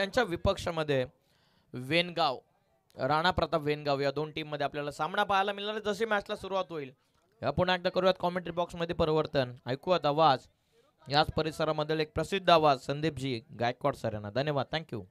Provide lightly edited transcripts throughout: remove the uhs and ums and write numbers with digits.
त्यांच्या विपक्षामध्ये वेनगाव, राणा प्रताप वेनगाव या दोन टीम मध्ये आपल्याला सामना पाहायला मिळणार आहे. जशी मॅचला सुरुवात होईल या पुन्हा एकदा करूयात कॉमेंट्री बॉक्स मध्ये परिवर्तन. ऐकूयात आवाज याच परिसरामधील एक प्रसिद्ध आवाज संदीपजी गायकवाड सर यांना. धन्यवाद, थँक्यू.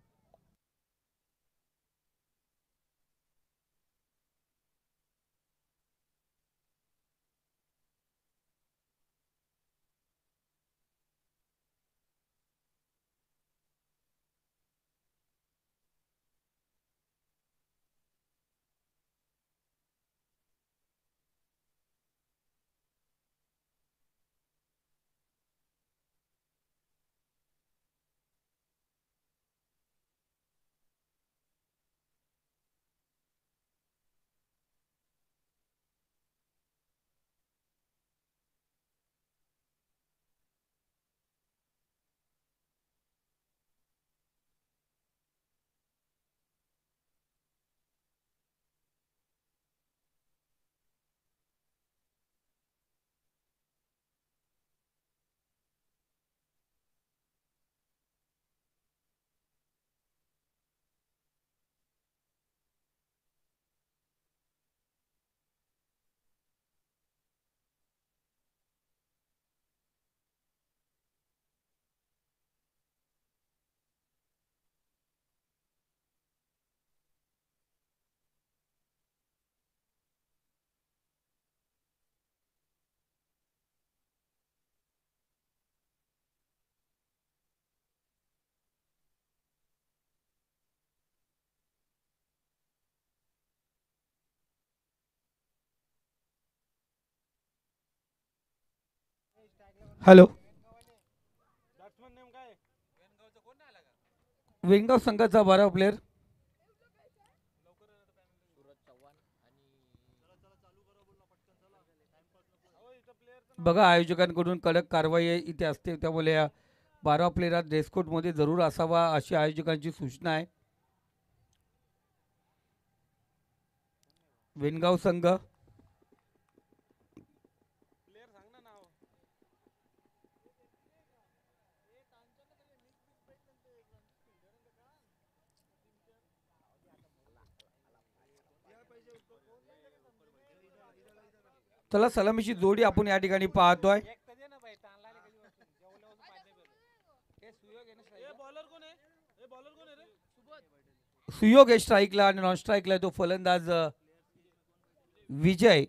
हॅलो. वेंगाव संघाचा 12 प्लेयर बघा, आयोजकांकडून कडक कारवाई इथे असते, त्यामुळे 12 प्लेयर ड्रेस कोड मध्ये जरूर असावा अशी आयोजकांची सूचना आहे. वेनगाव संघ चला, सलामीची जोडी आपण या ठिकाणी पाहतोय. सुयोग आहे स्ट्राईकला आणि नॉन स्ट्राईकला तो फलंदाज विजय.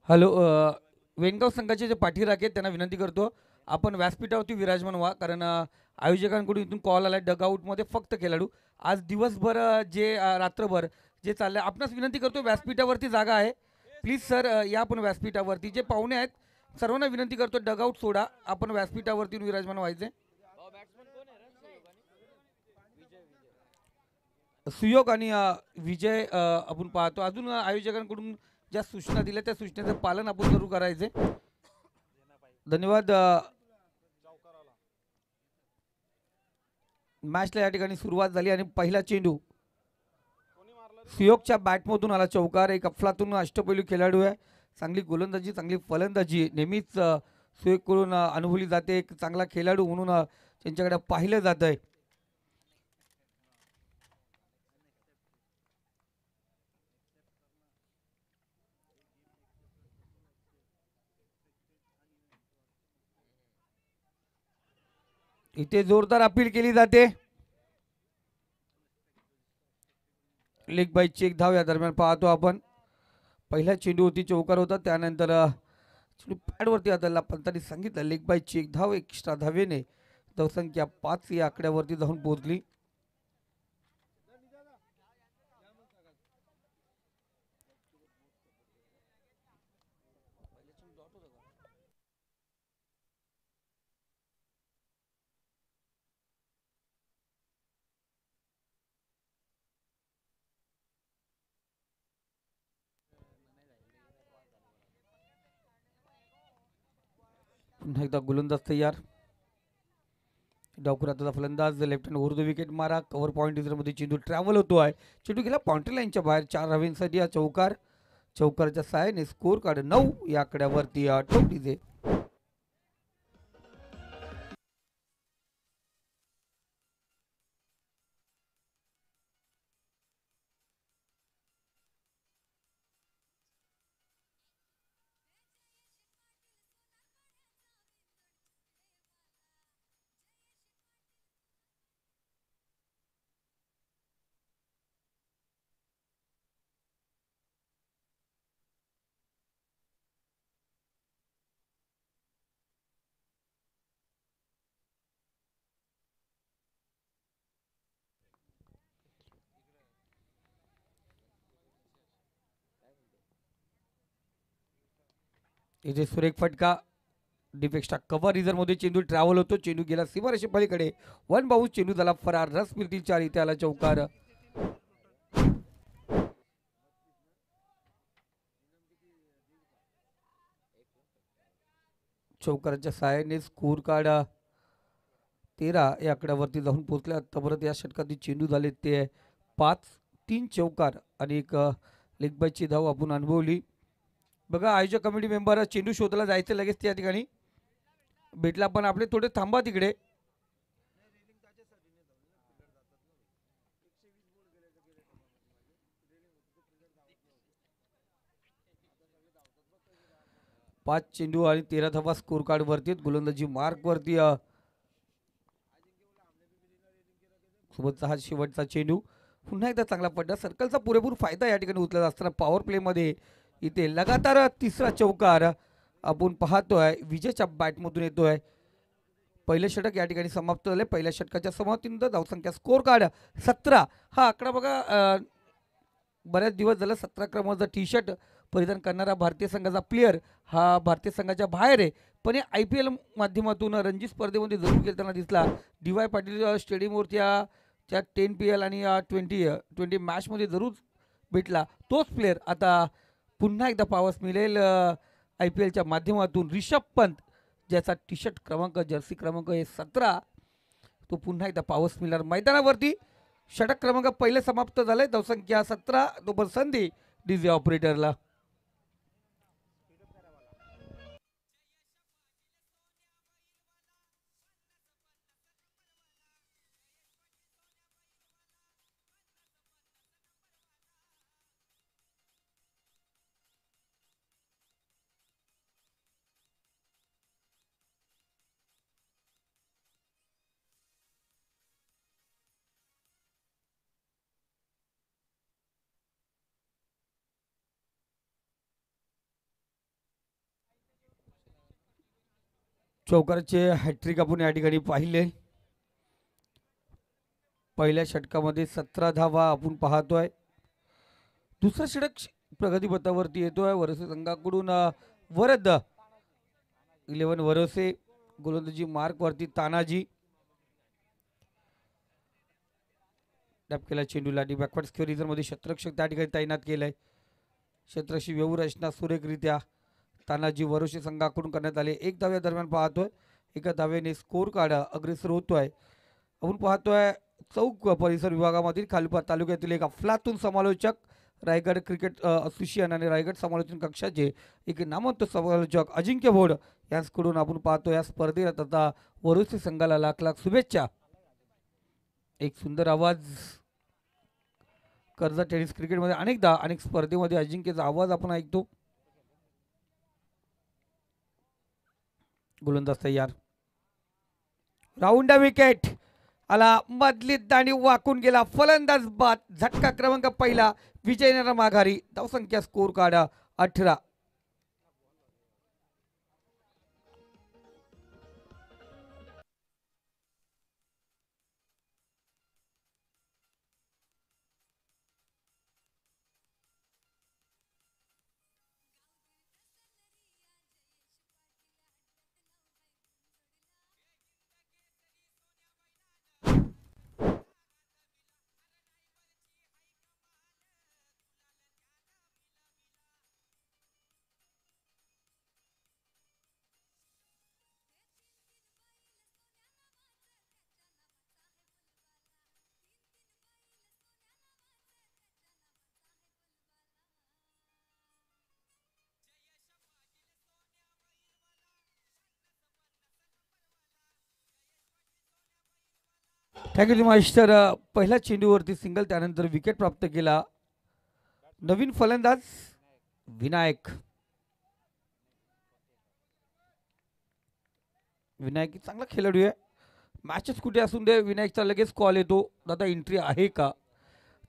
हॅलो. वेनगाव संघाचे जे पाठीराख आहेत त्यांना विनंती करतो आपण व्यासपीठावरती विराजमान व्हा, कारण आयोजकांकडून इथून कॉल आला डगआउटमध्ये फक्त खेळाडू. आज दिवसभर रात्रभर जे चाललंय, आपणास विनंती करतो व्यासपीठावरती जागा आहे, प्लीज सर या आपण व्यासपीठावरती. जे पाहुणे आहेत सर्वांना विनंती करतो डगआउट सोडा, आपण व्यासपीठावरती विराजमान व्हायचे. सुयोग आणि विजय आपण पाहतो. अजून आयोजकांकडून ज्या सूचना दिल्या त्या सूचनेचं पालन आपण जरूर करायचे. धन्यवाद. मॅचला या ठिकाणी सुरुवात झाली आणि पहिला चेंडू सुयोगच्या बॅटमधून आला चौकार. एक अफलातून अष्टपैलू खेळाडू आहे, चांगली गोलंदाजी चांगली फलंदाजी नेहमीच सुयोगकडून अनुभवली जाते. एक चांगला खेळाडू म्हणून त्यांच्याकडे पाहिलं जात आहे. इथे जोरदार अपील केली जाते. लेग बाईची एक धाव या दरम्यान पाहतो आपण. पहिला चेंडू होती चौकार होता, त्यानंतर पॅडवरती आदळला, पंतांनी सांगितलं लेग बाईची एक धाव एक्स्ट्रा धावेने धावसंख्या 5 या आकड्यावरती जाऊन पोहोचली. पुन्हा एकदा गोलंदाज तयार. डावखुराचा फलंदाज लेफ्ट हँड उर्दू विकेट मारा. कव्हर पॉईंट मध्ये चेंडू ट्रॅव्हल होतो आहे. चेंडू गेला बाउंड्री लाईनच्या बाहेर. 4 धावेंसाठी हा चौकार. चौकारच्या सहाय्याने स्कोर कार्ड 9 या आकड्यावरती टोपलीचे. इथे सुरेख फटका. डिफेक्स्टा कव्हर रिझर्व मध्ये चेंडू ट्रॅव्हल होतो. चेंडू गेला सीमारेषे पलीकडे. 1 बाउन्स. चेंडू झाला फरार. रस मिळतील 4. इथे आला चौकार. चौकाराच्या सहाय्याने स्कोर कार्ड 13 या आकड्यावरती जाऊन पोहोचले. आतापर्यंत या षटकातील चेंडू झाले ते 5. 3 चौकार आणि एक लेग बायची धाव आपण अनुभवली. बघा आयोजक कमिटी मेंबर चेंडू शोधायला जायचं लगेच त्या ठिकाणी भेटला, पण आपले थोडे थांबा तिकडे. पाच चेंडू आणि 13 धावा स्कोर कार्ड वरती. गोलंदाजी मार्क वरती. सोबतचा हा शेवटचा चेंडू पुन्हा एकदा चांगला पडला. सर्कलचा पुरेपूर फायदा या ठिकाणी उचलत असताना पॉवर प्ले मध्ये इथे लगातार तिसरा चौकार आपण पाहतोय. विजयच्या बॅटमधून येतोय. पहिले षटक या ठिकाणी समाप्त झाले. पहिल्या षटकाच्या समाप्तीनंतर धावसंख्या स्कोर कार्ड 17. हा आकडा बघा, बऱ्याच दिवस झाला 17 क्रमांकाचा टी शर्ट परिधान करणारा भारतीय संघाचा प्लेयर हा भारतीय संघाच्या बाहेर आहे, पण IPL माध्यमातून रणजी स्पर्धेमध्ये जरूर खेळताना दिसला. DY पाटील स्टेडियमवरती त्या 10 PL आणि 20 मॅचमध्ये जरूर भेटला. तोच प्लेयर आता पुन्हा एकदा पाहावयास मिळेल IPLच्या माध्यमातून. रिषभ पंत ज्याचा टी शर्ट क्रमांक जर्सी क्रमांक आहे 17, तो पुन्हा एकदा पाहावयास मिळणार मैदानावरती. षटक क्रमांक पहिले समाप्त झाले. धावसंख्या 17. तो संधी डीजे ऑपरेटरला. चौकाराचे हॅट्रिक आपण या ठिकाणी पाहिले. पहिल्या षटकामध्ये 17 धावा आपण पाहतोय. दुसरा षटक प्रगतीपथावरती येतोय. वरसे संघाकडून वरद 11 वरसे. गोलंदाजी मार्क वरती तानाजी. डॅप केला चेंडूला आणि बॅकवर्ड स्क्वेअर मध्ये क्षेत्ररक्षक त्या ठिकाणी तैनात केलाय. क्षेत्रशी व्यवरचना सुरेखरित्या तानाजी वरोशे संघाकडून करण्यात आले. एक धाव्या दरम्यान पाहतोय. एका धाव्याने स्कोर कार्ड अग्रेसर होतोय. आपण पाहतोय चौक परिसर विभागामधील खालपा तालुक्यातील एक अफलातून समालोचक, रायगड क्रिकेट असोसिएशन आणि रायगड समालोचन कक्षाचे एक नामवंत समालोचक अजिंक्य भोड यांच्याकडून आपण पाहतो या स्पर्धेत आता वरोसे संघाला लाख लाख शुभेच्छा. एक सुंदर आवाज. कर्जत टेनिस क्रिकेटमध्ये अनेकदा अनेक स्पर्धेमध्ये अजिंक्यचा आवाज आपण ऐकतो. गोलंदाज तयार. राऊंड विकेट आला. मधली दांडी वाकून गेला. फलंदाज बाद. झटका क्रमांक पहिला. विजयनगर माघारी. धावसंख्या स्कोर कार्ड 18. Thank you master. पहिल्या चेंडूवरती सिंगल, त्यानंतर विकेट प्राप्त केला नवीन फलंदाज विनायक. विनायक चांगला खेळाडू आहे. मॅचेस कुठे असून दे विनायकचा लगेच कॉल येतो, दादा एंट्री आहे का.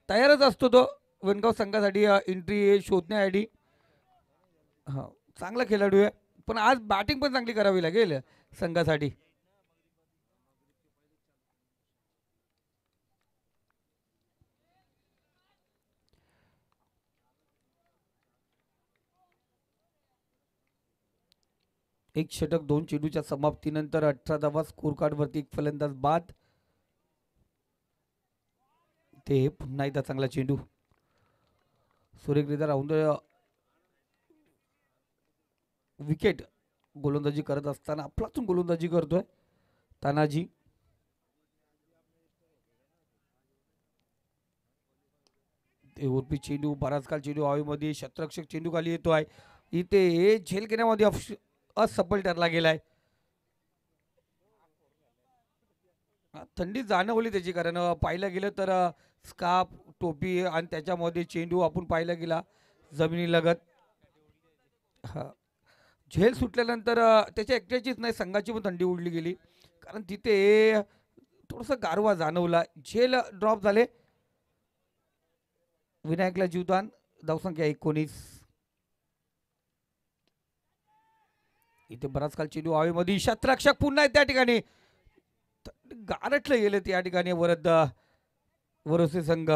तयारच असतो तो वनगाव संघासाठी एंट्री शोधण्यासाठी. हा, चांगला खेळाडू आहे, पण आज बॅटिंग पण चांगली करावी लागेल संघासाठी. एक षटक 2 चेंडूच्या समाप्तीनंतर 18 धावा स्कोर कार्ड वरती, एक फलंदाज बाद. ते पुन्हा एकदा चांगला चेंडू सुरेखरित्या राऊंड विकेट. गोलंदाजी करत असताना आपलाच गोलंदाजी करतोय तानाजी. ओरपी चेंडू, बराच काल चेंडू हवेमध्ये, शतरक्षक चेंडू खाली येतो आहे. इथे झेल घेण्यामध्ये असफल ठरला गेलाय. थंडी जाणवली त्याची, कारण पाहिलं गेलं तर स्कार्फ, टोपी आणि त्याच्यामध्ये चेंडू आपण पाहिला गेला जमिनी लगत. हा, झेल सुटल्यानंतर त्याच्या एकट्याचीच नाही, संघाची पण थंडी उडली गेली, कारण तिथे थोडस गारवा जाणवला. झेल ड्रॉप झाले. विनायकला जीवदान, धावसंख्या 19. इथे बराच काल चेंडू हवेमध्ये, शतरक्षक पुन्हा त्या ठिकाणी गारठलं गेले त्या ठिकाणी वरद वरोसे संघ.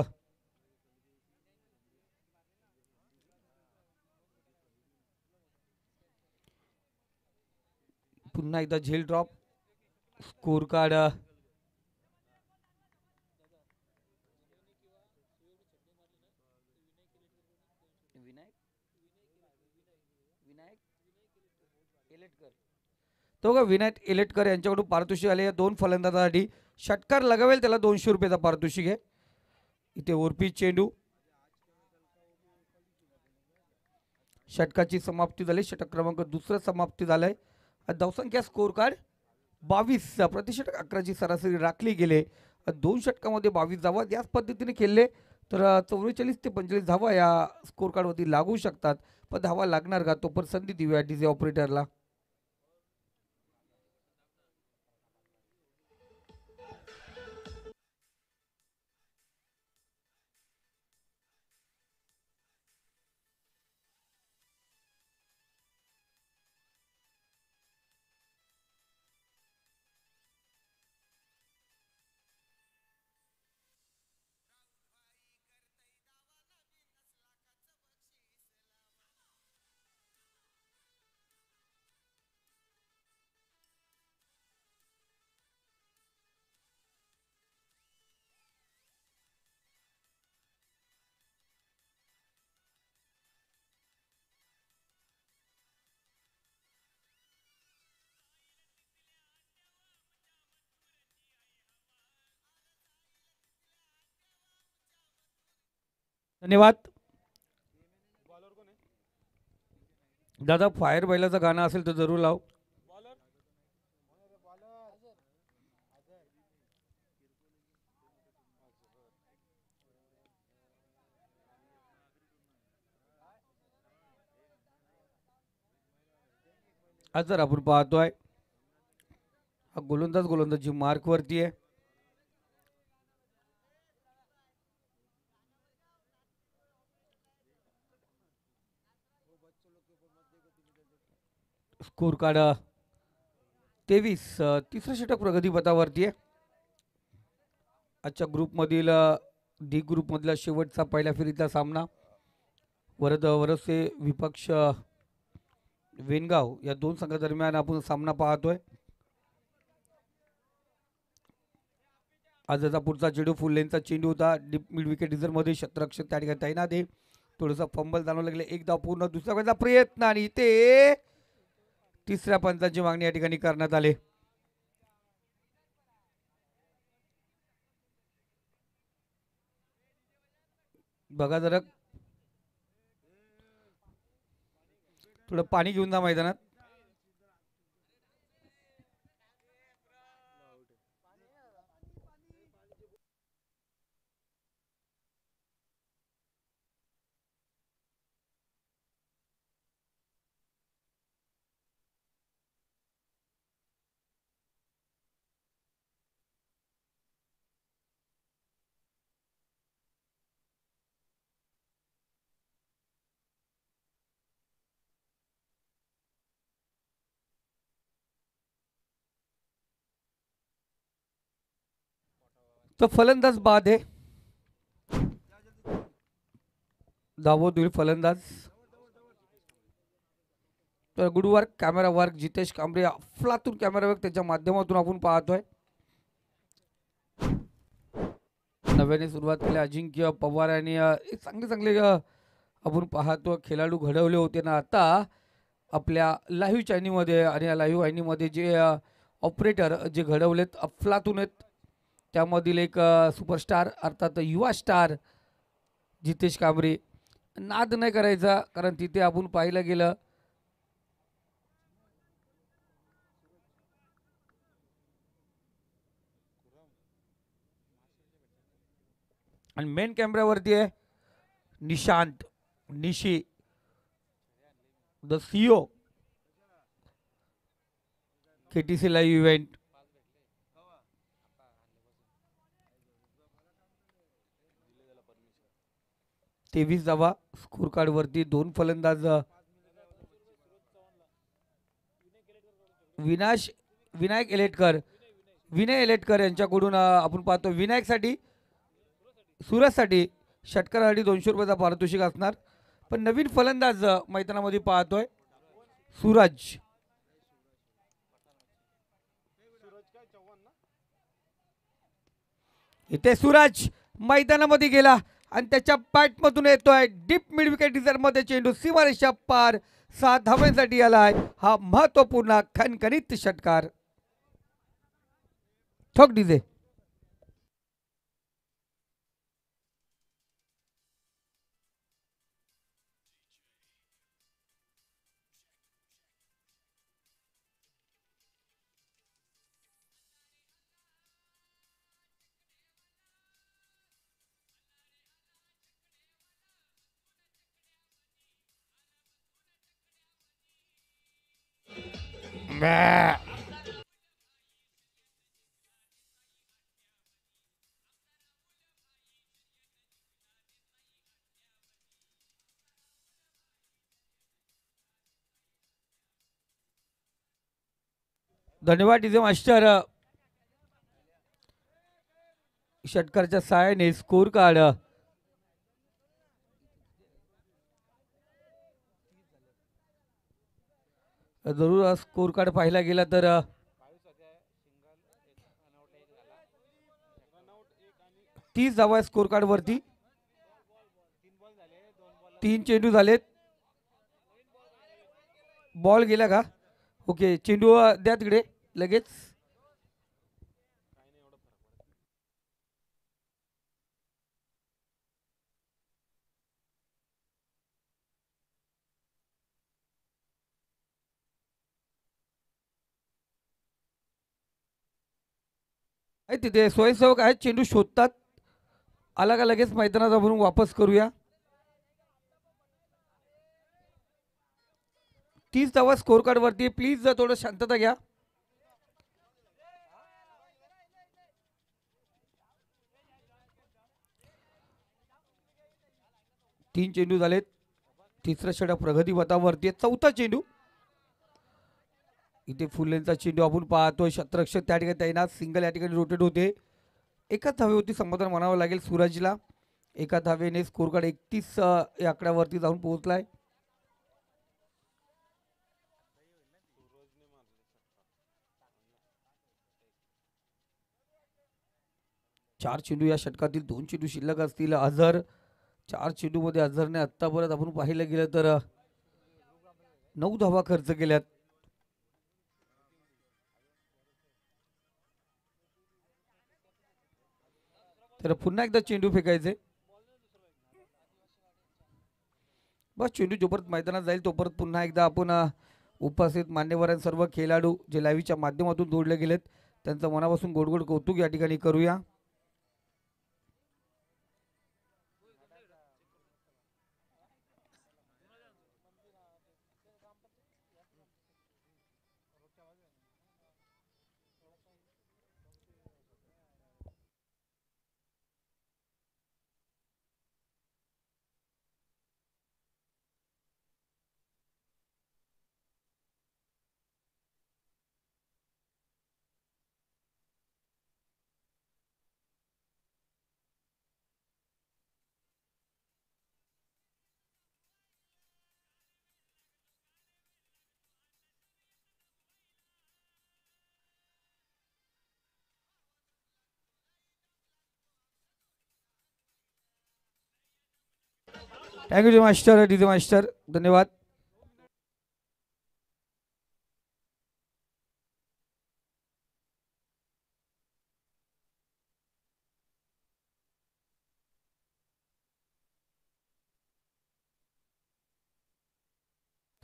पुन्हा एकदा झेल ड्रॉप. स्कोर कार्ड तो का विनायक इलेटकर यांच्याकडून पारितोषिक आले. या 2 फलंदाजासाठी षटकार लगावेल त्याला 200 रुपयाचा पारितोषिक आहे. इथे ओरपी चेंडू, षटकाची समाप्ती झाली. षटक क्रमांक 2 समाप्ती झालाय. धावसंख्या स्कोर कार्ड 22, प्रतिषटक 11ची सरासरी राखली गेले. 2 षटकामध्ये 22 धावा याच पद्धतीने खेळले तर 44 ते 45 धावा या स्कोर कार्डवरती लागू शकतात. पण धावा लागणार का, तो पण संधी देऊया डीजे ऑपरेटरला. धन्यवाद दादा. फायर बैलाचं गाणं असेल तर जरूर लाव. आज जर आपण पाहतोय हा गोलंदाजी मार्क वरती आहे. स्कोर कार्ड 23, तिसरं षटक प्रगतीपथावरती आहे. आजच्या ग्रुपमधील डी ग्रुपमधला शेवटचा पहिल्या फेरीचा सामना वरसे विपक्ष वेनगाव या 2 संघादरम्यान आपण सामना पाहतोय. आजचा पुढचा चेंडू फुल लेनचा चेंडू होता. डीप मिड विकेट रिझर्व मध्ये शतरक्षक त्या ठिकाणी तैनात आहे. थोडंसं फंबल जाणवं लागले. एक धाव पूर्ण, दुसऱ्या पंचा प्रयत्न आणि इथे तिसऱ्या पंचाची मागणी या ठिकाणी करण्यात आली. बघा जरा, थोडं पाणी घेऊन जा मैदानात. तो फलंदाज बाद आहे. धावत होईल फलंदाज. तर good work, camera work. Jitesh Kamble अफलातून कॅमेरा वर्क त्याच्या माध्यमातून आपण पाहतोय. नव्याने सुरुवात केली अजिंक्य पवार यांनी चांगले चांगले आपण पाहतो खेळाडू घडवले होते ना आता आपल्या लाईव्ह चॅनलमध्ये. आणि या लाईव्ह वाहिनीमध्ये जे ऑपरेटर जे घडवलेत अफलातून आहेत. त्यामधील एक सुपरस्टार अर्थात युवा स्टार जितेश कांबळे. नाद नाही करायचा कारण तिथे आपण पाहिलं गेलं आणि मेन कॅमेऱ्यावरती आहे निशांत निशी the CO KTC live event. तेवीस धावा स्कोर कार्ड वरती. दोन फलंदाज विनायक एलेटकर यांच्याकडून आपण पाहतो. विनायकसाठी सूरजसाठी षटकारासाठी 200 रुपयाचा पारितोषिक असणार. पण नवीन फलंदाज मैदानामध्ये पाहतोय सूरज. इथे सूरज मैदानामध्ये गेला आणि त्याच्या बॅटमधून येतोय डीप मिड विकेट डिझायर मध्ये चेंडू सीमारेषा पार. 7 धावांसाठी आलाय हा महत्वपूर्ण खणखणीत षटकार. ठोक डीजे. धन्यवाद डीजे मास्टर. षटकारच्या सहाय्याने स्कोर कार्ड जरूर स्कोर कार्ड पाहिला गेला तर 30 धावा स्कोर कार्ड वरती. 3 चेंडू झालेत. बॉल गेला का? ओके चेंडू द्या तिकडे लगेच. तिथे स्वयंसेवक आहेत चेंडू शोधतात. आला का लगेच मैदानात भरून वापस करूया. 30 धावा स्कोर कार्ड वरती. प्लीज थोडं शांतता घ्या. तीन चेंडू झालेत. तिसरा षटक प्रगती पथावरती. चौथा चेंडू. इथे फुलेंचा चेंडू आपण पाहतोय. शतरक्षक त्या ठिकाणी तैनात. सिंगल या ठिकाणी रोटेट होते. एका धावेवरती समाधान म्हणावं लागेल सूरजला. एका धावेने स्कोर कार्ड 31 या आकड्यावरती जाऊन पोहोचलाय. चार चेंडू या षटकातील. 2 चेंडू शिल्लक असतील. अझर 4 चेंडू मध्ये अझरने आतापर्यंत आपण पाहिलं गेलं तर 9 धावा खर्च केल्यात. तर पुन्हा एकदा चेंडू फेकायचे. बस चेंडू जोपर्यंत मैदानात जाईल तोपर्यंत पुन्हा एकदा आपण उपस्थित मान्यवर सर्व खेळाडू जे लाईव्हच्या माध्यमातून जोडले गेलेत त्यांचं मनापासून गोडगोड कौतुक या ठिकाणी करूया. थँक्यू मास्टर, डीजे मास्टर, धन्यवाद.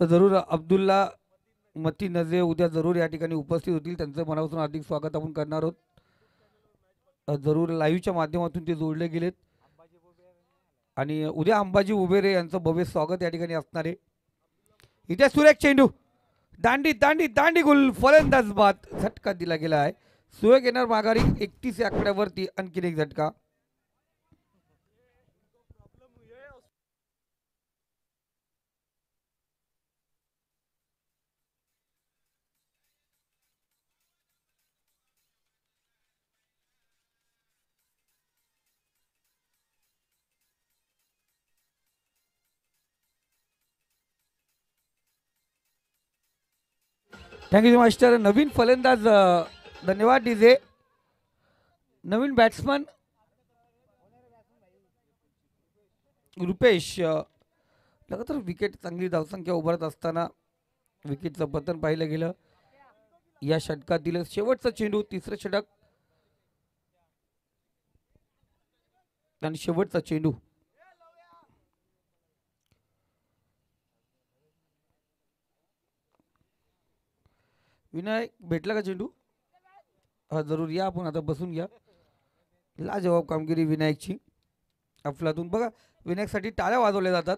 तर जरूर अब्दुल्ला मती नजे उद्या जरूर या ठिकाणी उपस्थित होतील. त्यांचं मनापासून हार्दिक स्वागत आपण करणार आहोत. जरूर लाईव्हच्या माध्यमातून ते जोडले गेलेत आणि उद्या अंबाजी उबेरे यांचं भव्य स्वागत या ठिकाणी असणार आहे. इथे सुरेख चेंडू, दांडी दांडी दांडी गुल, फलंदाज बाद, झटका दिला गेला आहे. सुरेख येणार माघारी 31 या आकड्यावरती, आणखीन एक झटका. Thank you master. नवीन फलंदाज, धन्यवाद डीजे. नवीन बॅट्समन रुपेश, लगातार विकेट, चांगली धावसंख्या उभारत असताना विकेटचं पतन पाहिलं गेलं. या षटकातील शेवटचा चेंडू, तिसरं षटक आणि शेवटचा चेंडू. विनायक भेटला का चेंडू? हा जरूर या, आपण आता बसून घ्या. लाजवाब कामगिरी विनायकची. अफलातून बघा, विनायकसाठी टाळ्या वाजवल्या जातात.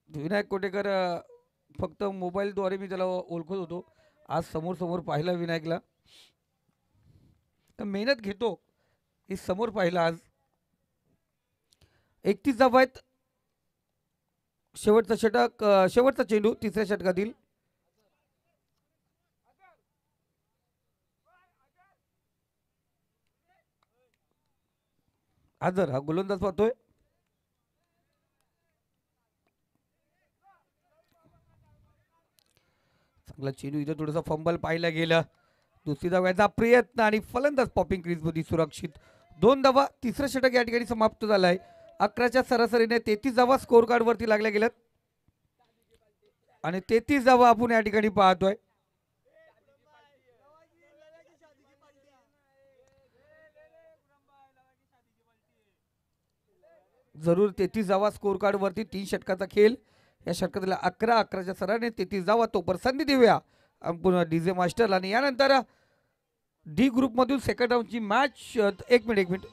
विनायक कोटेकर, फक्त मोबाईलद्वारे मी त्याला ओळखत होतो. आज समोर समोर पाहिला विनायकला, तर मेहनत घेतो हे समोर पाहिलं आज. 31 धावा आहेत. शेवटचा षटक, शेवटचा चेंडू तिसऱ्या षटकातील. आजर हा गोलंदाज पाहतोय. चांगला चेंडू, इथं थोडासा फंबल पाहिला गेला. दुसरी धाव्याचा प्रयत्न आणि फलंदाज पॉपिंग क्रीज मध्ये सुरक्षित. 2 धावा. तिसरं षटक या ठिकाणी समाप्त झालं आहे. 11च्या सरासरीने 33 धावा स्कोर कार्ड वरती लागल्या गेल्यात आणि 33 धावा आपण या ठिकाणी पाहतोय. जरूर 33 धावा स्कोर कार्ड वरती. 3 षटकाचा खेळ. या षटकातील 11च्या सराने 33 धावा. तो संधी देऊया पुन्हा डीजे मास्टरला. आणि यानंतर डी ग्रुप मधून सेकंड राऊंडची मॅच. एक मिनिट.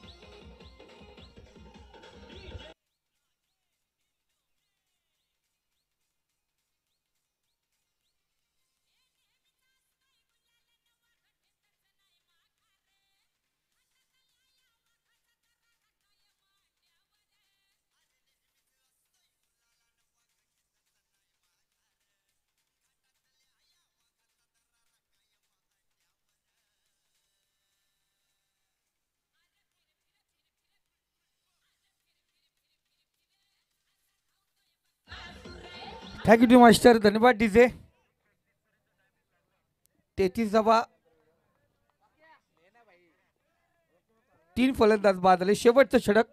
थँक्यू मास्टर, धन्यवाद डीजे. 33 धावा, 3 फलंदाज बाद झाले. शेवटचं षटक.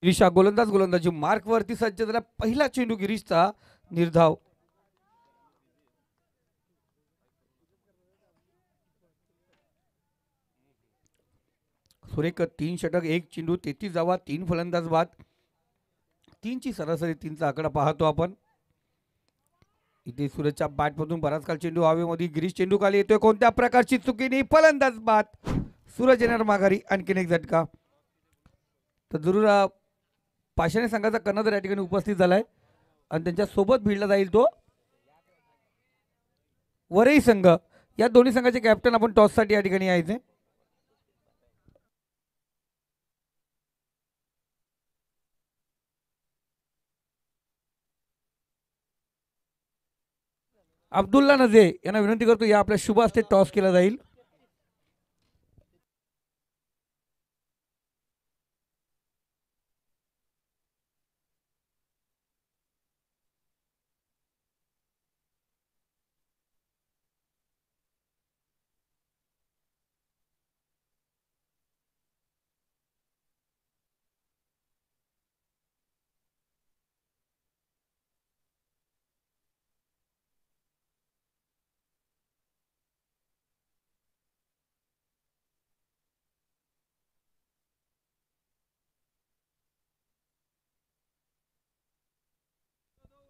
गिरीशा गोलंदाजी मार्क वरती सज्ज झाला. पहिला चेंडू गिरीशचा निर्धाव. सुरेख 3 षटक, 1 चेंडू, 33 धावा, 3 फलंदाज बाद. 3 ची सरासरी, 3चा आकडा पाहतो आपण. इथे सूरजच्या बॅटमधून बराच काळ चेंडू हवेमध्ये. गिरीश चेंडू खाली येतोय. कोणत्या प्रकारची चुकी नाही. फलंदाज बाद. सूरज येणार माघारी, आणखीन एक झटका. तर जरूर पाषाणी संघाचा कर्णधार या ठिकाणी उपस्थित झालाय आणि त्यांच्या सोबत भिडला जाईल तो वरई संघ. या दोन्ही संघाचे कॅप्टन आपण टॉस साठी या ठिकाणी यायचे. अब्दुल्ला नजे यांना विनंती करतो, या आपल्या शुभ हस्ते टॉस केला जाईल.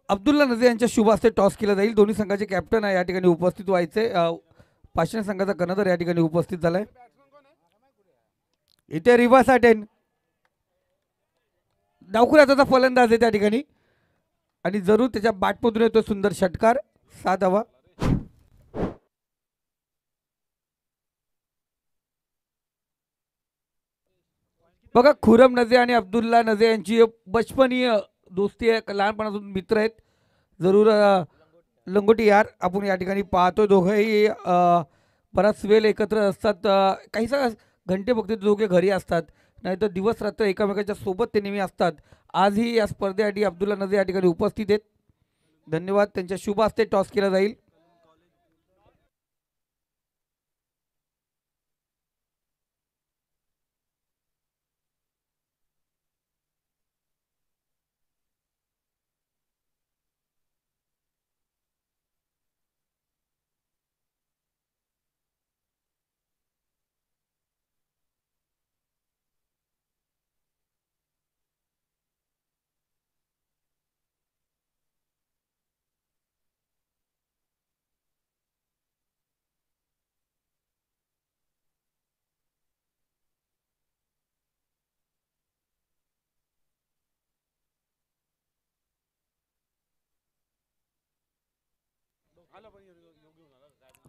अब्दुल्ला नझे यांच्या शुभ हस्ते टॉस केला जाईल. दोन्ही संघाचे कॅप्टन या ठिकाणी उपस्थित व्हायचे. पाषाण संघाचा कर्णधार या ठिकाणी उपस्थित झालाय. इथे रिव्हर्स अटेन डावखुऱ्याचा फलंदाज आहे त्या ठिकाणी आणि जरूर त्याच्या बॅटमधून येतो सुंदर षटकार. 7 धावा. बघा खुरम नझे आणि अब्दुल्ला नझे यांची बचपनीय दोस्ती आहे. लहानपणापासून मित्र आहेत. जरूर लंगोटी यार आपण या ठिकाणी पाहतोय. दोघंही बराच वेळ एकत्र असतात. काही घंटे बघते दोघे घरी असतात, नाहीतर दिवस रात्र एकामेकाच्या सोबत ते नेहमी असतात. आजही या स्पर्धेसाठी अब्दुल्ला नझे या ठिकाणी उपस्थित आहेत. धन्यवाद. त्यांच्या शुभ हस्ते टॉस केला जाईल.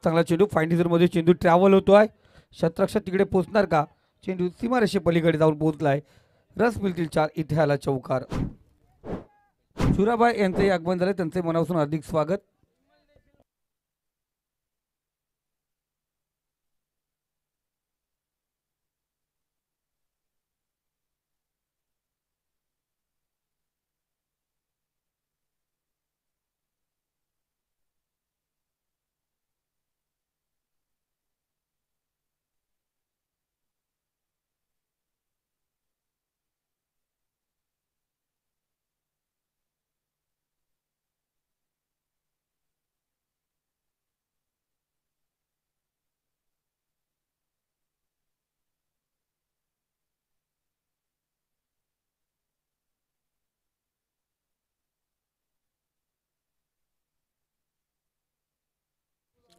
चांगला चेंडू फाईन मध्ये चेंडू ट्रॅव्हल होतोय. शतरक्षक तिकडे पोहोचणार का? चेंडू सीमारेषे पलीकडे जाऊन पोहोचलाय. रस मिळतील 4. इथे आला चौकार. शुराबाई यांचंही आगमन झालं. त्यांचे मनापासून हार्दिक स्वागत.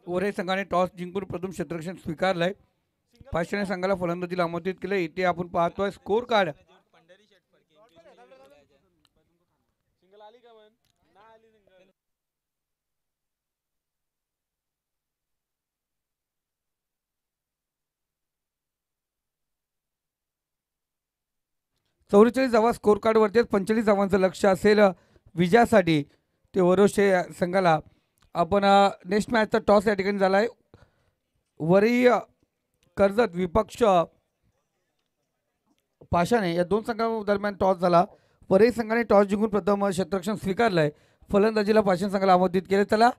वरही संघाने टॉस जिंकून प्रथम क्षेत्ररक्षण स्वीकारलंय. पाषाण संघाला फलंदाजीला आमंत्रित केलं. इथे आपण पाहतोय स्कोर कार्ड. चौवेचाळीस धावा स्कोर कार्ड वरती. 45 धावांचं लक्ष असेल विजयासाठी. ते वरोशे संघाला आपण नेक्स्ट मॅचचा टॉस या ठिकाणी झालाय. वरी कर्जत विपक्ष पाषाणे या दोन संघांदरम्यान टॉस झाला. वरही संघाने टॉस जिंकून प्रथम क्षेत्ररक्षण स्वीकारलंय. फलंदाजीला पाषाण संघाला आमंत्रित केले. त्याला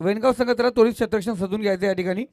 वेणगाव संघ त्याला त्वरित क्षेत्ररक्षण सजून घ्यायचं या ठिकाणी.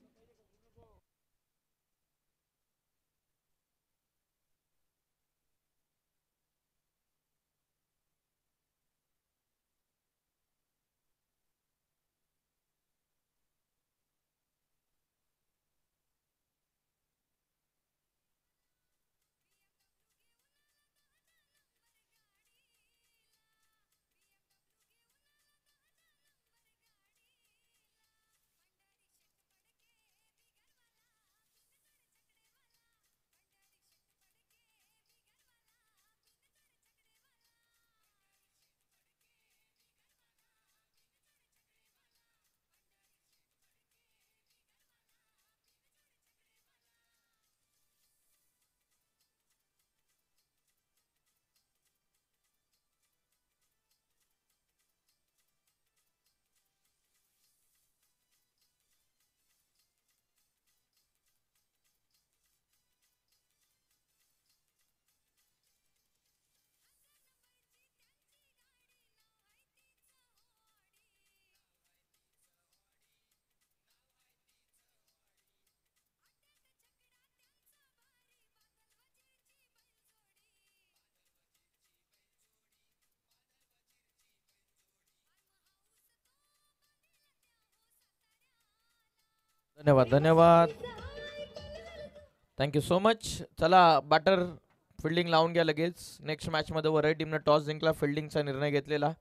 धन्यवाद धन्यवाद. Thank you so much. चला बॅटर फिल्डिंग लावून घ्या लगेच. नेक्स्ट मॅचमध्ये वरही टीमनं टॉस जिंकला, फिल्डिंगचा निर्णय घेतलेला.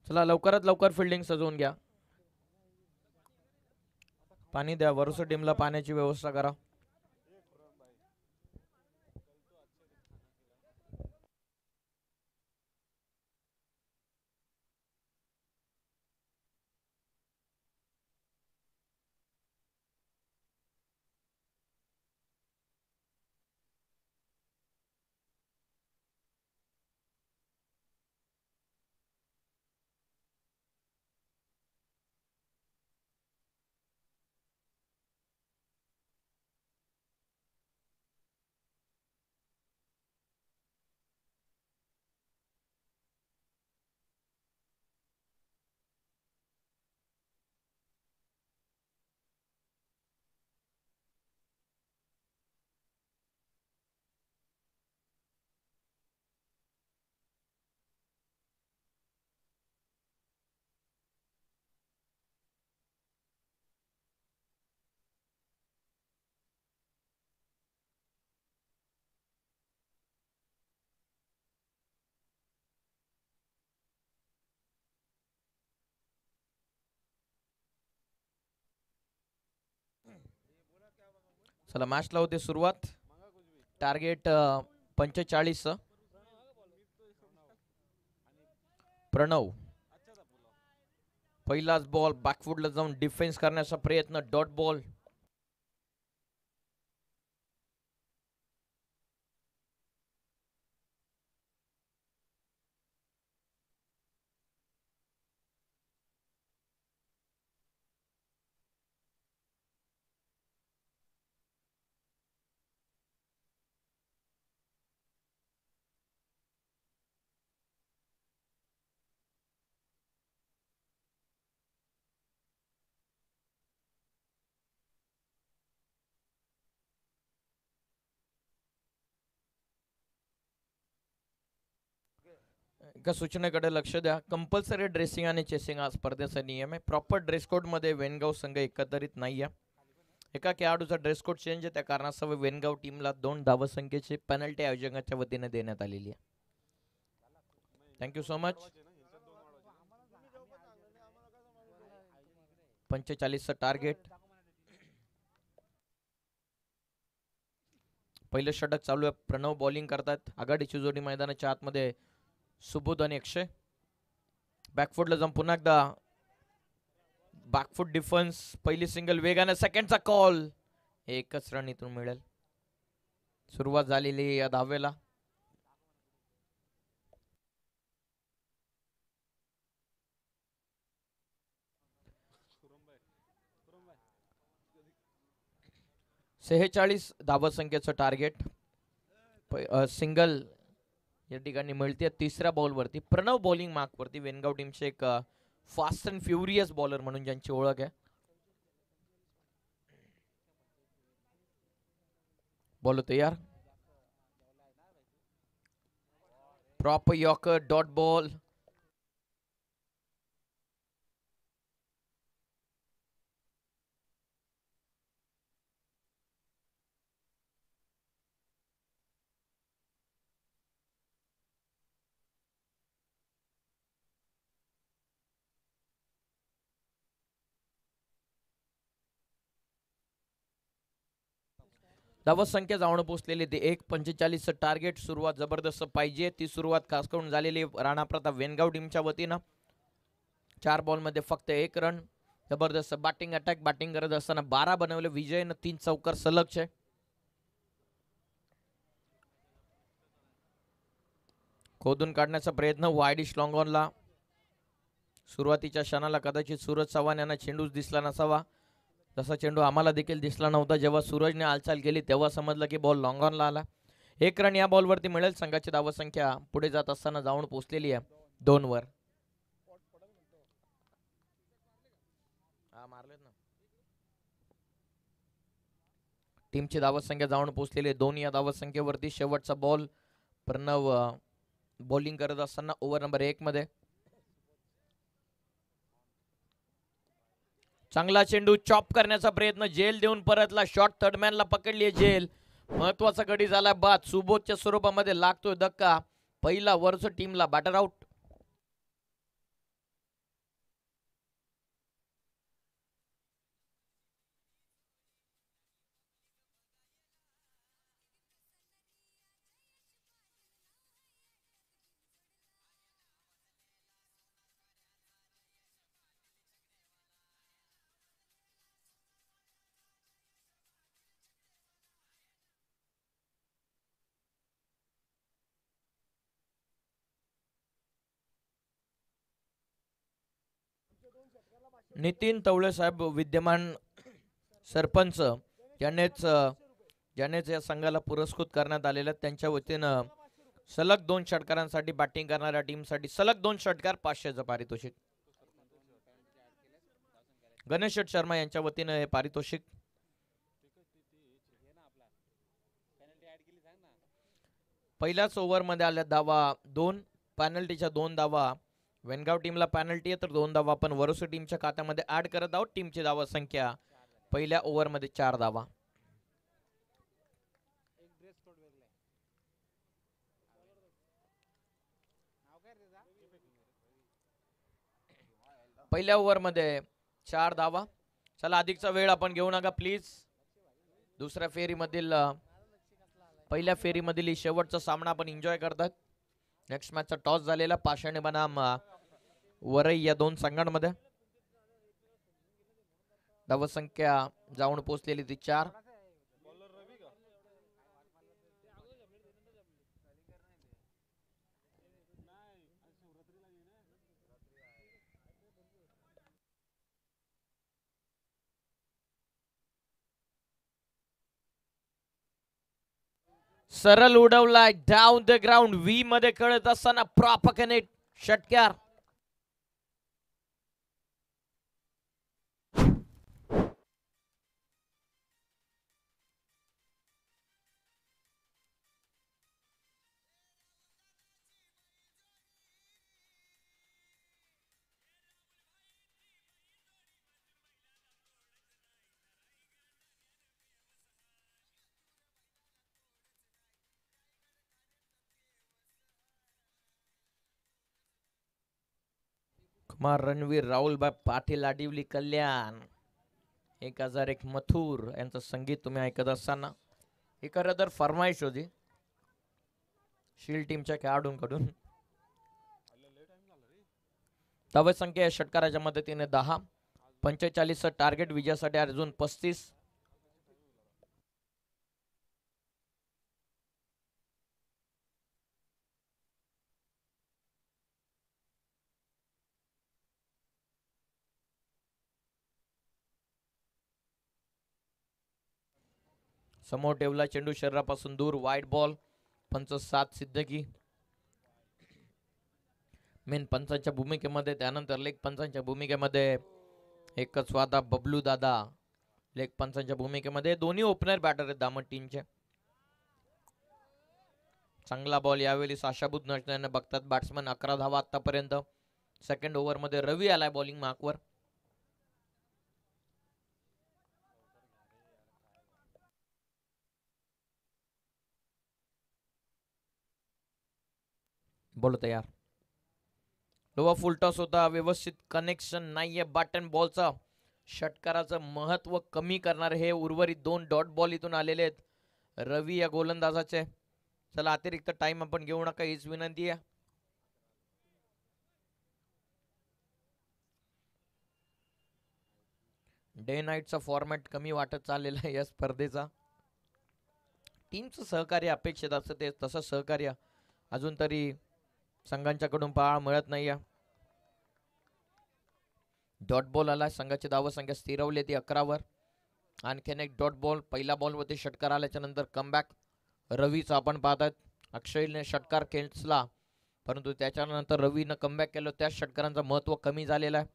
चला लवकरात लवकर फिल्डिंग सजवून घ्या. पाणी द्या, वरुस टीमला पाण्याची व्यवस्था करा. चला मॅचला होते सुरुवात. टार्गेट 45. प्रणव पहिलाच बॉल बॅकफुटला जाऊन डिफेन्स करण्याचा प्रयत्न. Dot ball. एका सूचनेकडे लक्ष द्या. कंपल्सरी ड्रेसिंग आणि चेसिंग हा स्पर्धेचा नियम आहे. प्रॉपर ड्रेस कोड मध्ये वेनगाव संघ एकत्रित नाही आहे. एका खेळाडूचा ड्रेस कोड चेंज आहे, त्या कारणास्तव वेनगाव टीमला 2 धावसंख्येची पेनल्टी आयोजकांच्या वतीने देण्यात आलेली आहे. Thank you so much. 45 टार्गेट. पहिलं षटक चालू आहे. प्रणव बॉलिंग करतात. आघाडीची जोडी मैदानाच्या आतमध्ये सुबोध आणि अक्षय. बॅकफुटला जाऊन पुन्हा एकदा बॅकफुट डिफेन्स. पहिली सिंगल वेगाने. सेकंडचा कॉल. एकच रन इथून मिळेल. सुरुवात झालेली या धावेला. सेहेचाळीस धावसंख्येचं टार्गेट. सिंगल या ठिकाणी मिळते तिसऱ्या बॉलवरती. प्रणव बॉलिंग मार्क वरती. वेनगाव टीमचे एक फास्ट अँड फ्युरियस बॉलर म्हणून ज्यांची ओळख आहे. बॉल तयार. Proper yorker. Dot ball. धावसंख्या जाऊन पोहोचलेली ते 1:45 टार्गेट. सुरुवात जबरदस्त पाहिजे. ती सुरुवात खास करून झालेली राणा प्रताप वेनगाव टीमच्या वतीनं. 4 बॉलमध्ये फक्त 1 रन. जबरदस्त बॅटिंग अटॅक. बॅटिंग करत असताना 12 बनवले. विजयनं 3 चौकार सलग. खोदून काढण्याचा प्रयत्न वायडिश लॉंग ऑनला. सुरुवातीच्या क्षणाला कदाचित सूरज चव्हाण यांना चेंडूच दिसला नसावा. तसा चेंडू आम्हाला देखील दिसला नव्हता. जेव्हा सूरजने हालचाल केली तेव्हा समजलं की बॉल लॉंग ऑनला आला. 1 रन या बॉलवरती मिळेल. संघाची धावसंख्या पुढे जात असताना जाऊन पोहोचलेली आहे 2 वर. टीमची धावसंख्या जाऊन पोहोचलेली 2 या धावसंख्येवरती. शेवटचा बॉल. प्रणव बॉलिंग करत असताना ओव्हर नंबर 1 मध्ये. चांगला चेंडू. चॉप करण्याचा प्रयत्न. जेल देऊन परतला. शॉट थर्डमॅनला पकडली जेल. महत्वाचा गडी झाला बाद. सुबोधच्या स्वरूपामध्ये लागतोय धक्का. पहिला वर्ष टीमला बॅटर आउट. नितीन तवळे साहेब विद्यमान सरपंच ज्यानेच या संघाला पुरस्कृत करण्यात आलेलं त्यांच्या वतीनं सलग 2 षटकारांसाठी बॅटिंग करणाऱ्या टीमसाठी सलग 2 षटकार 500चं पारितोषिक. गणेश शेठ शर्मा यांच्या वतीनं हे पारितोषिक. पहिल्याच ओव्हरमध्ये आल्या धावा 2, पॅनल्टीच्या 2 धावा. वेनगाव टीमला पॅनल्टी आहे तर 2 धावा आपण वरोसे टीमच्या खात्यामध्ये ऍड करत आहोत. टीमची धावा संख्या पहिल्या ओव्हरमध्ये 4 धावा. पहिल्या ओव्हरमध्ये 4 धावा. चला अधिकचा वेळ आपण घेऊ नका प्लीज. दुसऱ्या फेरीमधील पहिल्या फेरीमधील शेवटचा सामना आपण एन्जॉय करतात. नेक्स्ट मॅचचा टॉस झालेला पाषाणी बनाम वरई या 2 संघांमध्ये. धावसंख्या जाऊन पोहोचलेली ती 4. सरळ उडवलाय डाऊन द ग्राउंड. व्ही मध्ये कळत असताना प्रॉपकनेट षटकार. कुमार रणवीर राहुलबाई पाटील आडिवली कल्याण 1001 मथुर यांचं संगीत तुम्ही ऐकत असताना ही खरं तर फरमाईश होती शील्ड टीमच्या खेळाडूंकडून. धावसंख्या या षटकाराच्या मदतीने 10. 45 टार्गेट. विजयासाठी अर्जुन 35. समोर ठेवला चेंडू शरीरापासून दूर. Wide ball. पंच 7 सिद्धगी. मेन पंचांच्या भूमिकेमध्ये त्यानंतर लेग पंचांच्या भूमिकेमध्ये एकच वादा बबलू दादा. लेग पंचांच्या भूमिकेमध्ये दोन्ही ओपनर बॅटर आहेत दामट टीमचे. चांगला बॉल यावेळी आशाभूत नजरेने बघतात बॅट्समन. 11 धावा आतापर्यंत. सेकंड ओव्हर मध्ये रवी आलाय बॉलिंग मार्कवर. बॉल तयार. लोवा फुलटॉस होता. व्यवस्थित कनेक्शन नाहीये बॅटन बॉलचा. षटकाराचं महत्व कमी करणारे हे उर्वरित 2 डॉट बॉल इथून आलेले आहेत रवी या गोलंदाजाचे. चला अतिरिक्त टाइम आपण घेऊ नका हीच विनंती आहे. डे नाईटचा फॉर्मॅट कमी वाटत चाललेला आहे या स्पर्धेचा. टीमचं सहकार्य अपेक्षित असतं ते तसं सहकार्य अजून तरी संघांच्याकडून पाहायला मिळत नाहीये. डॉट बॉल आला. संघाची धावसंख्या स्थिरवली ती 11 वर. आणखीन एक डॉट बॉल. पहिल्या बॉलवरती षटकार आल्याच्या नंतर कमबॅक रवीचा आपण पाहतात. अक्षयने षटकार खेचला परंतु त्याच्यानंतर रवीनं कमबॅक केलं. त्या षटकारांचं महत्व कमी झालेलं आहे.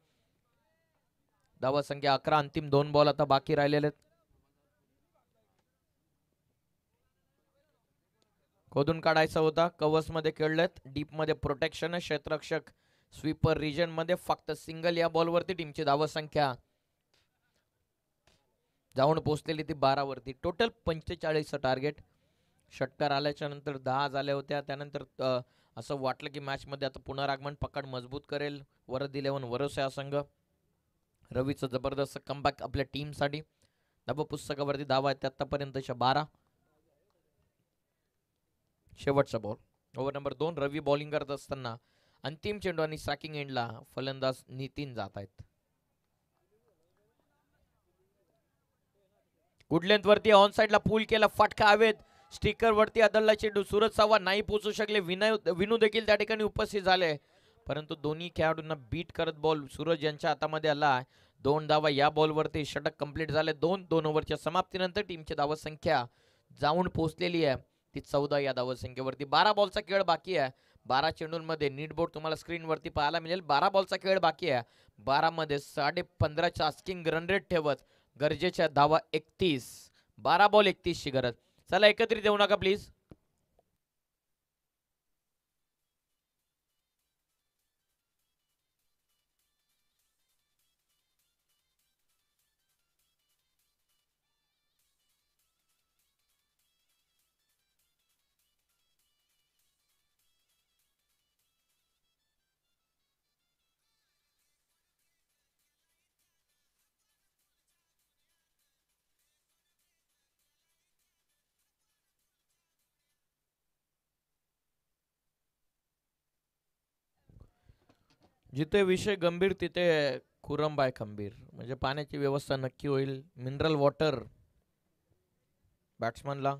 धावसंख्या 11. अंतिम 2 बॉल आता बाकी राहिलेले आहेत. खोदून काढायचा होता. कव्हर्स मध्ये खेळलेत. डीप मध्ये प्रोटेक्शन. क्षेत्ररक्षक स्वीपर रिजन मध्ये फक्त सिंगल या बॉलवरती टीमची धावसंख्या जाऊन पोहोचलेली ती 12 वरती. Total 45 target. षटकार आल्याच्या नंतर 10 झाल्या होत्या. त्यानंतर असं वाटलं की मॅच मध्ये आता पुनरागमन पकड मजबूत करेल वरद 11 वरोसे हा संघ. रवीचं जबरदस्त कमबॅक आपल्या टीमसाठी. धावा पुस्तकावरती धावा आहेत आतापर्यंतच्या 12. शेवटचा बॉल. Over number 2. रवी बॉलिंग करत असताना अंतिम चेंडू आणि स्ट्रायकिंग एंडला फलंदाज नितीन जात आहेत. गुड लेंथ वरती ऑन साइडला पूल केला. फटका हवेत. स्टिकर वरती आदळला चेंडू. सूरज चव्हाण नाही पोहोचू शकले. विनू देखील त्या ठिकाणी उपस्थित झाले परंतु दोन्ही खेळाडूंना बीट करत बॉल सूरज यांच्या हातामध्ये आला. 2 धावा या बॉलवरती. षटक कंप्लीट झाले. 2 ओव्हरच्या समाप्तीनंतर टीमची धाव संख्या जाऊन पोहोचलेली आहे ती 14 या धाव संख्येवरती. 12 बॉलचा खेळ बाकी आहे. 12 चेंडूंमध्ये नीट बोर्ड तुम्हाला स्क्रीनवरती पाहायला मिळेल. 12 बॉलचा खेळ बाकी आहे. 12 मध्ये 15.5च्या आस्किंग रन रेट ठेवत गरजेच्या धावा 31. 12 बॉल 31 ची गरज. चला एकत्रित येऊ नका प्लीज. जिथे विषय गंभीर तिथे खुरंब आहे खंबीर. म्हणजे पाण्याची व्यवस्था नक्की होईल. मिनरल वॉटर बॅट्समनला.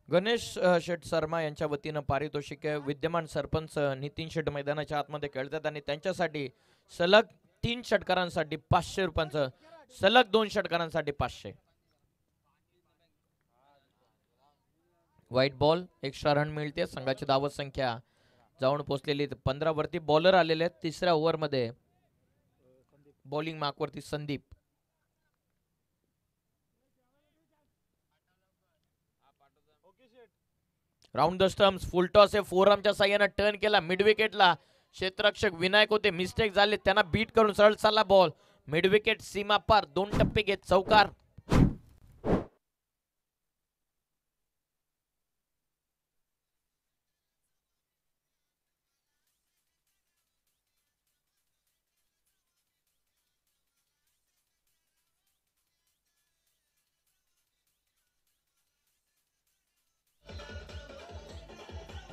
गणेश शेठ शर्मा यांच्या वतीनं पारितोषिक आहे. विद्यमान सरपंच नितीन शेठ मैदानाच्या आतमध्ये खेळतात आणि त्यांच्यासाठी सलग 3 षटकारांसाठी 500 रुपयांचं, सलग 2 षटकारांसाठी 500. White ball. एक्स्ट्रा रन मिळते. संघाची धावत संख्या जाऊन पोहोचलेली 15 वरती. बॉलर आलेले आहेत 3ऱ्या ओव्हरमध्ये. बॉलिंग मार्कवरती Sandeep. Round the stumps. Full toss आहे. फोरआर्मच्या साह्याने टर्न केला मिड विकेटला. क्षेत्ररक्षक विनायक होते. मिस्टेक झाले. त्यांना बीट करून सरळ चालला बॉल. मिड विकेट सीमा पार. 2 टप्पे घेत चौकार.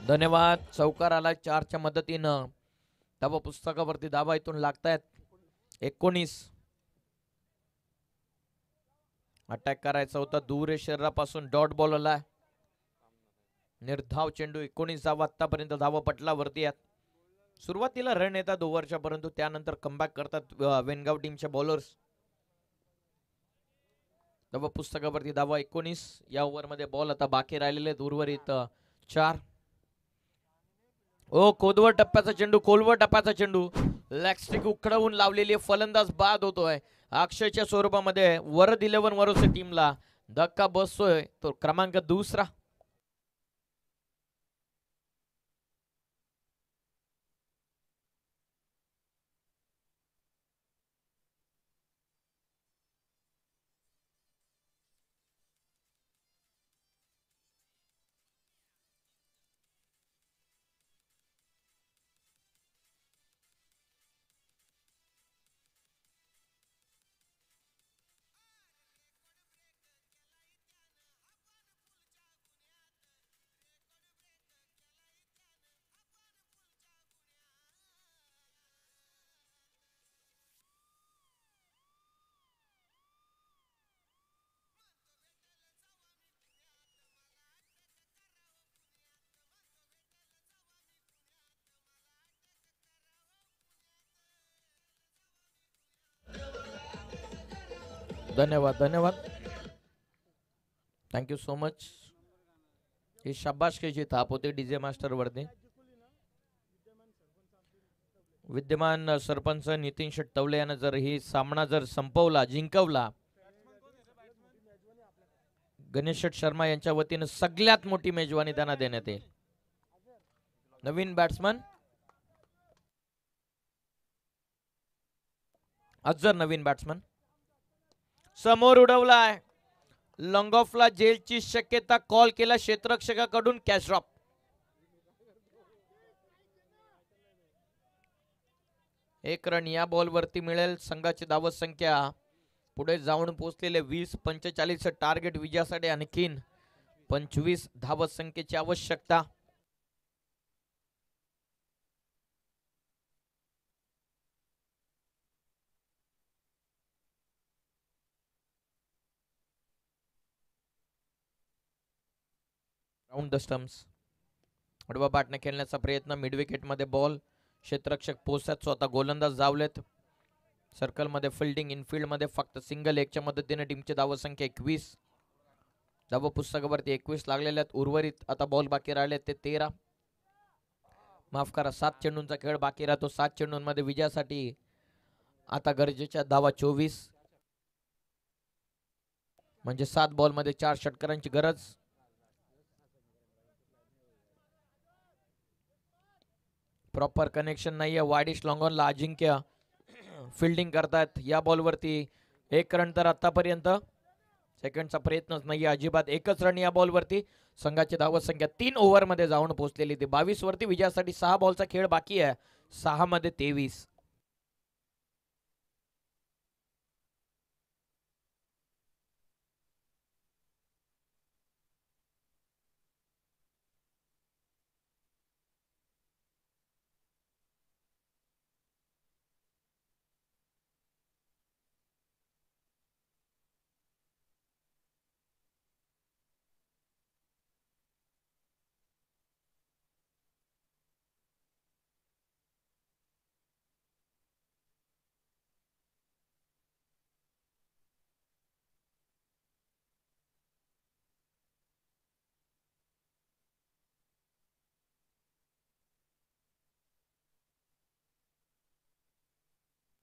धन्यवाद. चौकार आला 4च्या मदतीनं. धावा पुस्तकावरती धावा इथून लागतायत 19. अटॅक करायचा होता. दूर आहे शरीरापासून. डॉट बॉल आला. निर्धाव चेंडू. 19 धावा आतापर्यंत धावा पटलावरती आहेत. सुरुवातीला रन येतात ओव्हरच्या, परंतु त्यानंतर कमबॅक करतात वेनगाव टीमच्या बॉलर्स. धावा पुस्तकावरती धावा 19. या ओव्हरमध्ये बॉल आता बाकी राहिलेले आहेत. उर्वरित 4. ओ खोलवर टप्प्याचा चेंडू. खोलवर टप्प्याचा चेंडू. लेग स्टिक उखडवून लावलेली. फलंदाज बाद होतोय. अक्षयच्या स्वरूपामध्ये वर्ध 11 वरच्या टीमला धक्का बसतोय. तो क्रमांक 2. धन्यवाद. धन्यवाद. Thank you so much. ही शाबासकीची थाप होती डीजे मास्टर वरती. विद्यमान सरपंच नितीन शेट्टवले यानं जर ही सामना जर संपवला, जिंकवला, गणेश शेठ शर्मा यांच्या वतीनं सगळ्यात मोठी मेजवानी त्यांना देण्यात येईल. नवीन बॅट्समन अजर. नवीन बॅट्समन समोर उडवलाय. लॉंग ऑफला जेलची शक्यता, कॉल केला क्षेत्ररक्षकाकडून, कॅच ड्रॉप. एक रन या बॉलवरती मिळेल. संघाची धावत संख्या पुढे जाऊन पोहोचलेले 20-45 टार्गेट विजयासाठी आणखीन 25 धावत संख्येची आवश्यकता. Round the stumps. आडवा बाटने खेळण्याचा प्रयत्न, मिड विकेट मध्ये बॉल. क्षेत्ररक्षक पोहोचतात, स्वतः गोलंदाज धावलेत. सर्कल मध्ये फिल्डिंग, इनफिल्ड मध्ये फक्त सिंगल एकच्या मदतीने टीमची धावत संख्या 21. धाव पुस्तकावरती 21 लागलेल्या आहेत. उर्वरित आता बॉल बाकी राहिले ते 13. माफ करा, 7 चेंडूंचा खेळ बाकी राहतो. 7 चेंडूंमध्ये विजयासाठी आता गरजेच्या धावा 24, म्हणजे 7 बॉल मध्ये 4 षटकारांची गरज. प्रॉपर कनेक्शन नाहीये. वाडिश लॉंगॉनला अजिंक्य फिल्डिंग करतात. या बॉलवरती 1 रन तर आतापर्यंत सेकंडचा प्रयत्नच नाहीये अजिबात. 1च रन या बॉलवरती. संघाची धावत संख्या 3 ओव्हर मध्ये जाऊन पोहोचलेली ती 22 वरती. विजयासाठी 6 बॉलचा खेळ बाकी आहे. 6 मध्ये 23.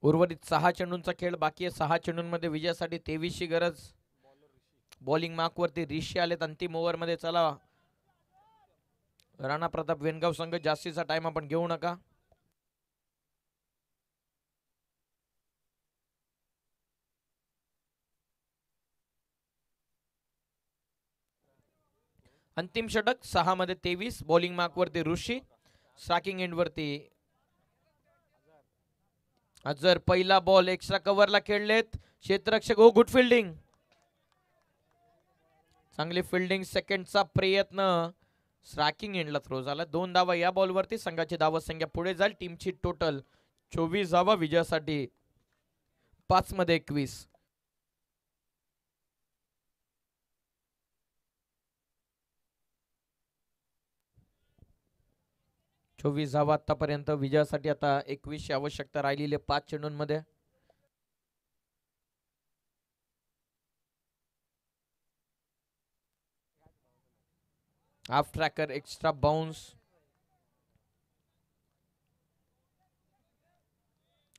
उर्वरित 6 चेंडूंचा खेळ बाकी आहे. 6 चेंडूंमध्ये विजयासाठी 23 ची गरज. बॉलिंग मार्क वरती ऋषी आलेत अंतिम ओव्हर मध्ये. चला, राणा प्रताप वेनगाव संघ जास्तीचा टाइम आपण घेऊ नका. अंतिम षटक 6 मध्ये 23. बॉलिंग मार्क वरती ऋषी, स्ट्रायकिंग एंड वरती अजर. पहिला बॉल एक्स्ट्रा कव्हरला खेळलेत क्षेत्ररक्षक. हो, गुड फिल्डिंग, चांगली फिल्डिंग. सेकंडचा प्रयत्न, स्ट्रायकिंग एंडला थ्रो झाला. 2 धावा या बॉलवरती. संघाची धावत संख्या पुढे जाईल. टीमची टोटल 24 धावा विजयासाठी 5 मध्ये 21. 24 धावा आतापर्यंत विजयासाठी. आता 21 ची आवश्यकता राहिलेली 5 चेंडूंमध्ये. Half tracker, extra bounce.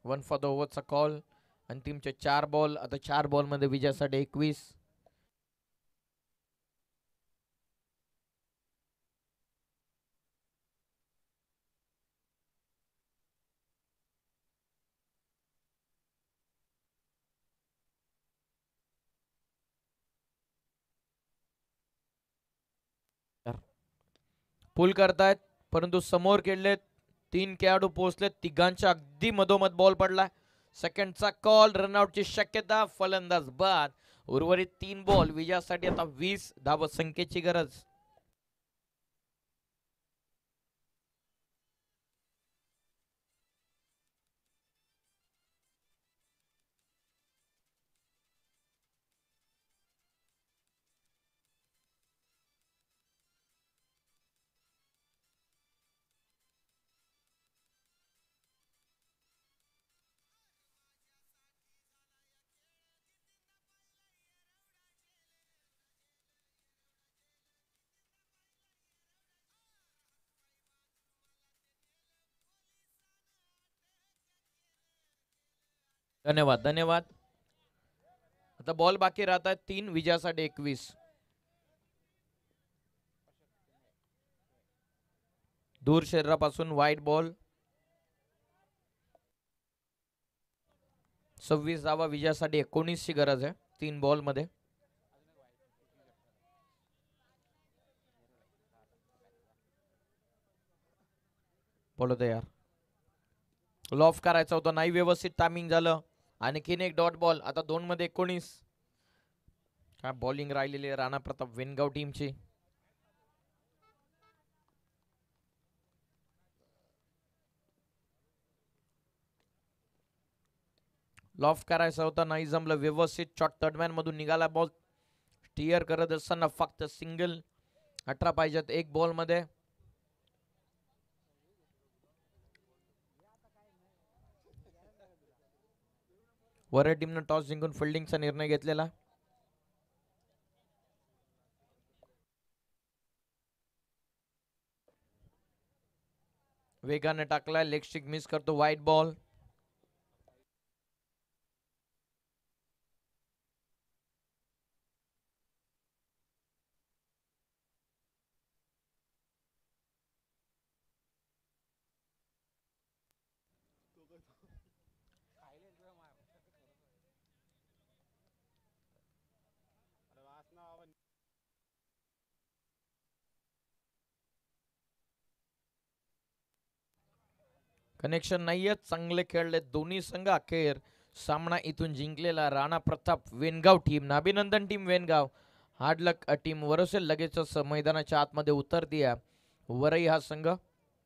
1 for the ओव्हरचा कॉल. अंतिमचे 4 बॉल. आता 4 बॉल मध्ये विजयासाठी 21. पुल करतायत, परंतु समोर खेळलेत 3 खेळाडू पोहोचलेत. तिघांच्या अगदी मधोमध बॉल पडला. सेकंडचा कॉल, रनआउटची शक्यता, फलंदाज बाद. उर्वरित 3 बॉल विजयासाठी आता 20 धावत संख्येची गरज. धन्यवाद, धन्यवाद. आता बॉल बाकी राहतात 3, विजयासाठी 21. दूर शरीरापासून वाईट बॉल. 26 धावा विजयासाठी 19 ची गरज आहे 3 बॉल मध्ये. बोलो तयार. लॉफ करायचा होता, नाही व्यवस्थित टायमिंग झालं. आणखीन एक डॉट बॉल. आता 2 मध्ये 19. काय बॉलिंग राहिलेली आहे राणा प्रताप वेनगाव टीमची. लॉफ करायचा होता, नाही जमलं व्यवस्थित. शॉट थर्डमॅन मधून निघाला बॉल. स्टिअर करत असताना फक्त सिंगल 18 पाहिजेत एक बॉल मध्ये. वरळी टीमनं टॉस जिंकून फिल्डिंगचा निर्णय घेतलेला. वेगाने टाकलाय, लेग स्टिक मिस करतो, वाईट बॉल. कनेक्शन नाहीये, चांगले खेळले दोन्ही संघ. अखेर सामना इथून जिंकलेला राणा प्रताप वेनगाव टीम. अभिनंदन टीम वेनगाव. हार्ड लक टीम वरसेल लगेचच मैदानाच्या आतमध्ये उतरतीये. वरई हा संघ